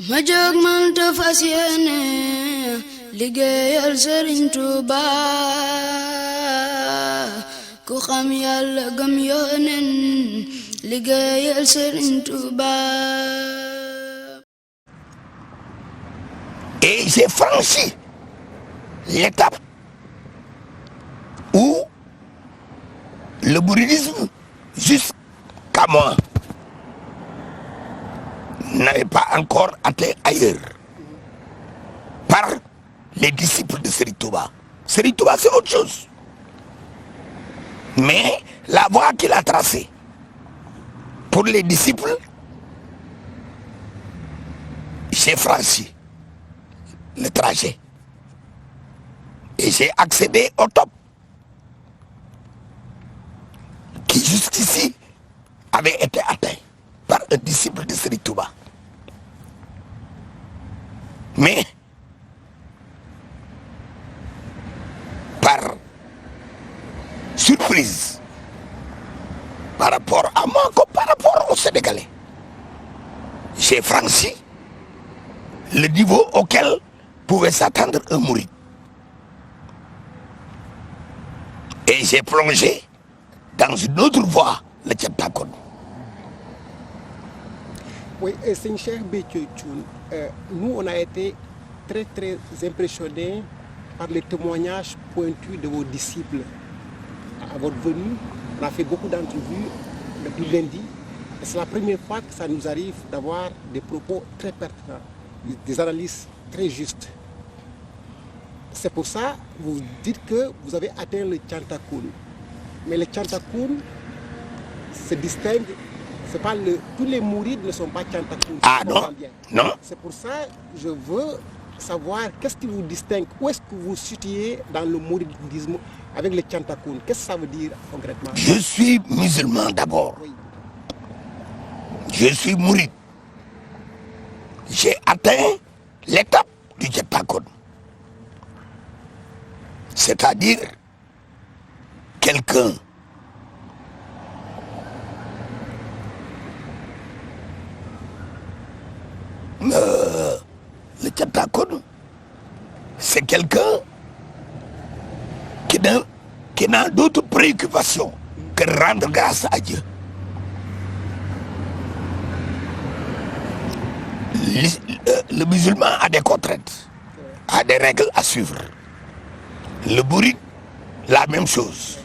ma jóg man te fas yéene liggéeyal Sëriñ Tuuba ku xam Yàlla gëm Yonent liggéeyal Sëriñ Tuuba. Et j'ai franchi l'étape où le mouridisme jusqu'à moi n'avait pas encore atteint ailleurs par les disciples de Serigne Touba. Serigne Touba, c'est autre chose. Mais la voie qu'il a tracée pour les disciples, j'ai franchi le trajet et j'ai accédé au top qui jusqu'ici avait été atteint par un disciple de Serigne Touba. Mais par surprise, par rapport à moi comme par rapport aux Sénégalais, j'ai franchi le niveau auquel pouvait s'attendre un mouride. Et j'ai plongé dans une autre voie, le Thiantakoun. Oui, Seigneur Cheikh Béthio Thioune, nous on a été très impressionnés par les témoignages pointus de vos disciples. À votre venue, on a fait beaucoup d'entrevues depuis lundi. Et c'est la première fois que ça nous arrive d'avoir des propos très pertinents, des analyses très justes. C'est pour ça que vous dites que vous avez atteint le Thiantakoun. Mais le Thiantakoun se distingue. C'est pas tous les mourides ne sont pas Thiantakoun. Ah non, non. C'est pour ça que je veux savoir qu'est-ce qui vous distingue, où est-ce que vous vous situez dans le mouridisme avec le Thiantakoun. Qu'est-ce que ça veut dire concrètement? Je suis musulman d'abord. Oui. Je suis mouride. J'ai atteint l'étape du Thiantakoun. C'est-à-dire quelqu'un le Thiantakoun, c'est quelqu'un qui n'a d'autre préoccupation que rendre grâce à Dieu. Le musulman a des contraintes, a des règles à suivre. Le mouride, la même chose.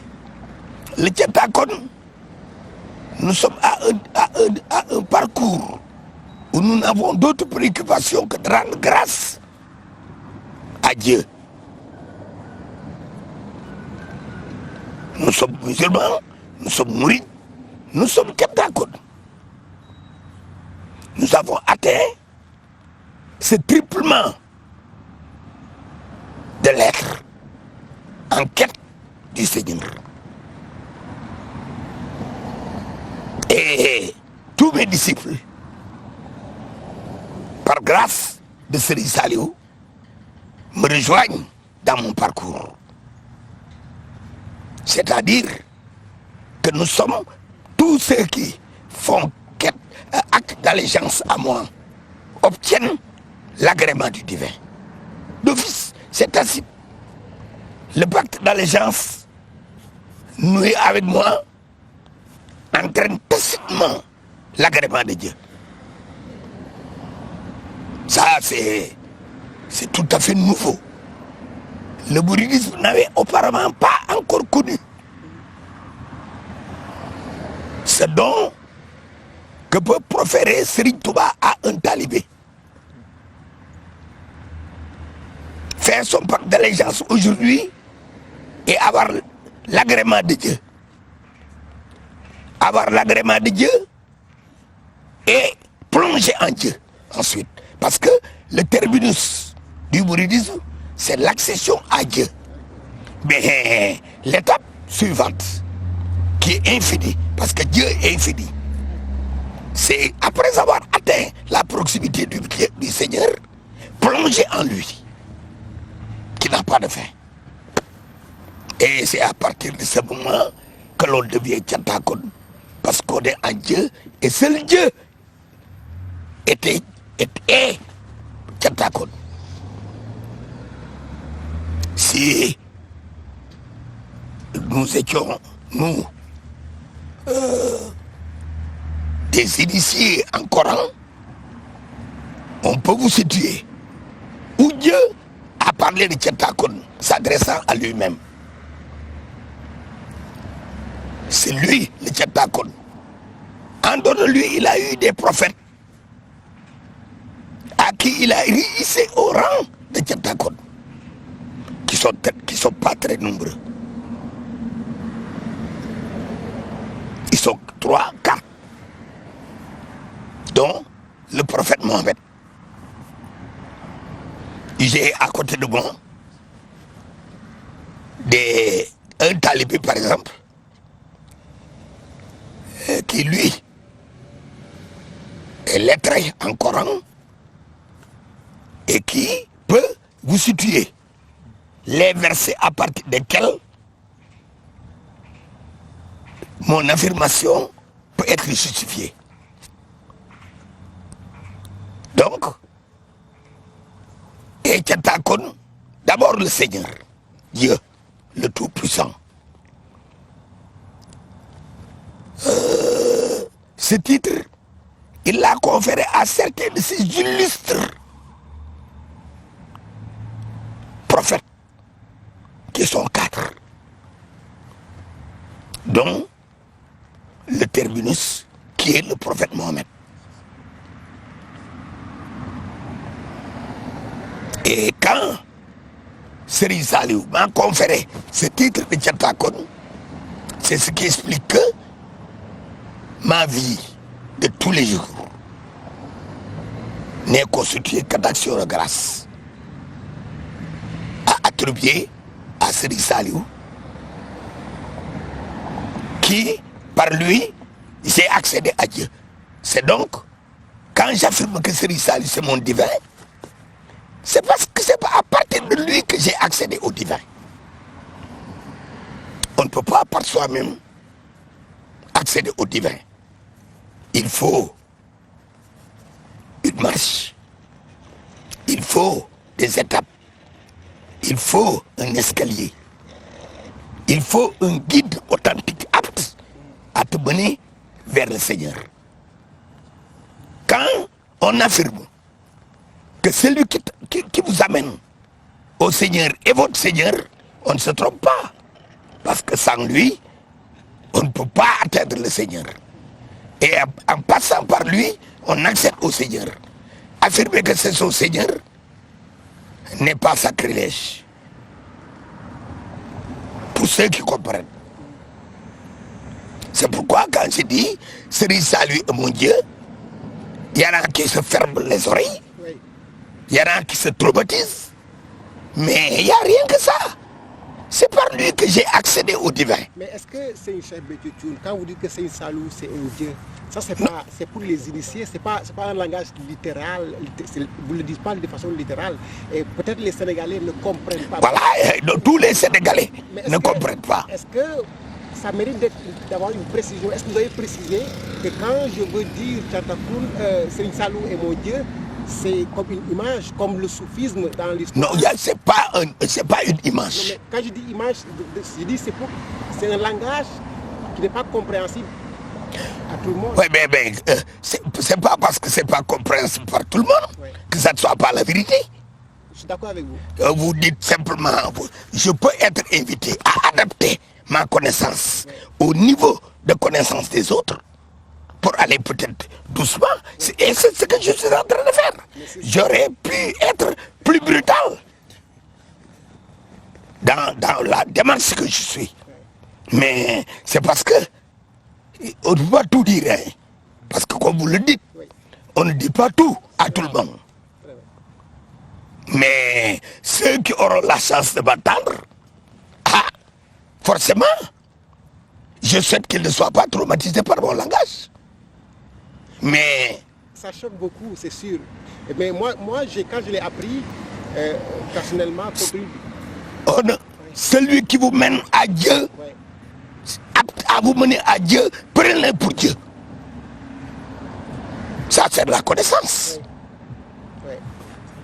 Le Thiantakoun, nous sommes à un parcours où nous n'avons d'autre préoccupation que de rendre grâce à Dieu. Nous sommes musulmans, nous sommes mourides, nous sommes Thiantakoun. Nous avons atteint ce triplement de l'être en quête du Seigneur. Et tous mes disciples, par grâce de Serigne Saliou, me rejoignent dans mon parcours. C'est-à-dire que nous sommes tous ceux qui font acte d'allégeance à moi, obtiennent l'agrément du divin. D'office, c'est ainsi. Le pacte d'allégeance noué avec moi entraîne tacitement l'agrément de Dieu. Ça, c'est tout à fait nouveau. Le mouridisme n'avait auparavant pas encore connu ce don que peut proférer Serigne Touba à un talibé. Faire son pacte d'allégeance aujourd'hui et avoir l'agrément de Dieu. Avoir l'agrément de Dieu et plonger en Dieu ensuite. Parce que le terminus du mouridisme, c'est l'accession à Dieu. Mais l'étape suivante, qui est infinie, parce que Dieu est infini, c'est après avoir atteint la proximité du Seigneur, plonger en lui, qui n'a pas de fin. Et c'est à partir de ce moment que l'on devient Thiantakoun, parce qu'on est en Dieu, et seul Dieu est Tchatakon. Si nous étions, nous, des initiés en Coran, on peut vous situer où Dieu a parlé de Tchatakon, s'adressant à lui-même. C'est lui, le Tchatakon. En dehors de lui, il a eu des prophètes à qui il a hissé au rang de Tchatakon, qui sont pas très nombreux. Ils sont 3, 4, dont le prophète Mohammed. J'ai à côté de moi un talibé, par exemple, qui lui est lettré en Coran et qui peut vous situer les versets à partir desquels mon affirmation peut être justifiée. Donc, et Tchatakon, d'abord le Seigneur, Dieu, le Tout-Puissant. Ce titre, il l'a conféré à certains de ses illustres prophètes, qui sont 4, dont le terminus, qui est le prophète Mohammed. Et quand Serigne Saliou m'a conféré ce titre de Tchatakon, c'est ce qui explique que ma vie de tous les jours n'est constituée que d'actions de grâce à attribuer à Serigne Saliou, qui, par lui, j'ai accédé à Dieu. C'est donc, quand j'affirme que Serigne Saliou c'est mon divin, c'est parce que c'est pas à partir de lui que j'ai accédé au divin. On ne peut pas par soi-même accéder au divin. Il faut une marche, il faut des étapes, il faut un escalier, il faut un guide authentique apte à te mener vers le Seigneur. Quand on affirme que celui qui vous amène au Seigneur est votre Seigneur, on ne se trompe pas. Parce que sans lui, on ne peut pas atteindre le Seigneur. Et en passant par lui, on accède au Seigneur. Affirmer que c'est son Seigneur n'est pas sacrilège. Pour ceux qui comprennent. C'est pourquoi quand je dis Serigne Saliou est mon Dieu, il y en a qui se ferment les oreilles, il y en a qui se traumatisent, mais il n'y a rien que ça. C'est par lui que j'ai accédé au divin. Mais est-ce que c'est une chef Béthiou, quand vous dites que Serigne Saliou c'est un Dieu, ça c'est pour les initiés, c'est pas un langage littéral, vous ne le dites pas de façon littérale, et peut-être les Sénégalais ne comprennent pas. Voilà, tous les Sénégalais ne comprennent pas. Est-ce que ça mérite d'avoir une précision? Est-ce que vous avez précisé que quand je veux dire Tchatakon, Serigne Saliou est mon Dieu, c'est comme une image, comme le soufisme dans l'histoire? Non, c'est pas une image. Non, mais quand je dis image, je dis c'est un langage qui n'est pas compréhensible à tout le monde. Oui, mais c'est pas parce que c'est pas compréhensible par tout le monde que ça ne soit pas la vérité. Je suis d'accord avec vous. Vous dites simplement, je peux être invité à adapter ma connaissance au niveau de connaissance des autres pour aller peut-être doucement. Et c'est ce que je suis en train de faire. J'aurais pu être plus brutal dans la démarche que je suis. Mais c'est parce que on ne peut pas tout dire. Hein. Parce que comme vous le dites, on ne dit pas tout à tout le monde. Mais ceux qui auront la chance de m'entendre, forcément, je souhaite qu'ils ne soient pas traumatisés par mon langage. Mais ça choque beaucoup, c'est sûr. Mais moi quand je l'ai appris, personnellement, celui qui vous mène à Dieu, apte à vous mener à Dieu, prenez-le pour Dieu. Ça, c'est de la connaissance.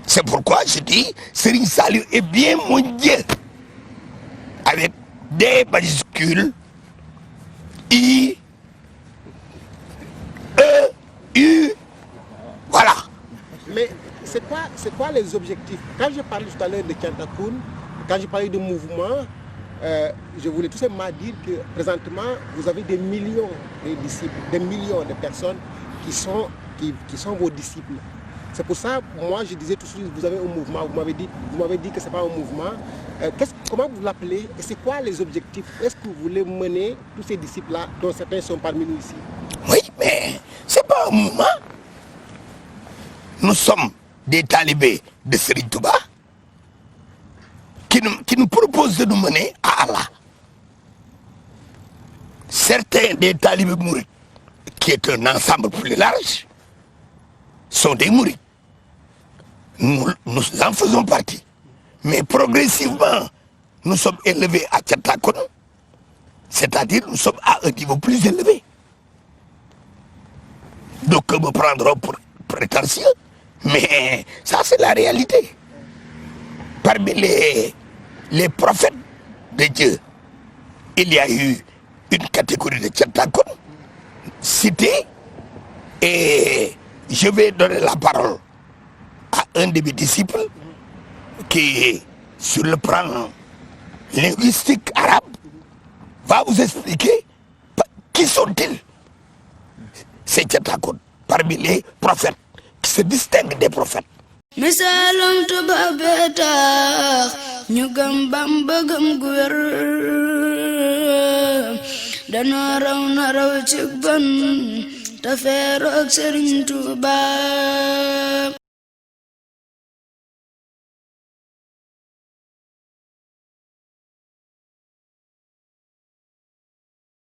C'est pourquoi je dis Serigne Saliou est bien mon Dieu avec des majuscules I E U voilà. Mais c'est quoi les objectifs? Quand je parlais tout à l'heure de Thiantakoun, quand je parlais de mouvement, je voulais tout simplement dire que présentement, vous avez des millions de disciples, des millions de personnes qui sont vos disciples. C'est pour ça, moi, je disais tout de suite, vous avez un mouvement, vous m'avez dit que ce n'est pas un mouvement. Comment vous l'appelez et c'est quoi les objectifs? Est-ce que vous voulez mener tous ces disciples-là, dont certains sont parmi nous ici? Oui, mais ce n'est pas un mouvement. Nous sommes des talibés de Serigne Touba qui nous proposent de nous mener à Allah. Certains des talibés mourides, qui est un ensemble plus large, sont des mourides. Nous en faisons partie. Mais progressivement, nous sommes élevés à Thiantakoun, c'est-à-dire nous sommes à un niveau plus élevé. Donc me prendront pour prétentieux, mais ça c'est la réalité. Parmi les prophètes de Dieu, il y a eu une catégorie de Thiantakoun citée, et je vais donner la parole à un de mes disciples qui, sur le plan linguistique arabe, va vous expliquer qui sont-ils, ces Thiantakoun, parmi les prophètes, qui se distinguent des prophètes. Misalam tuba betax ñu gëm Bamba gëm gu wér danoo raw na raw ci ban te feeroog Serigne Touba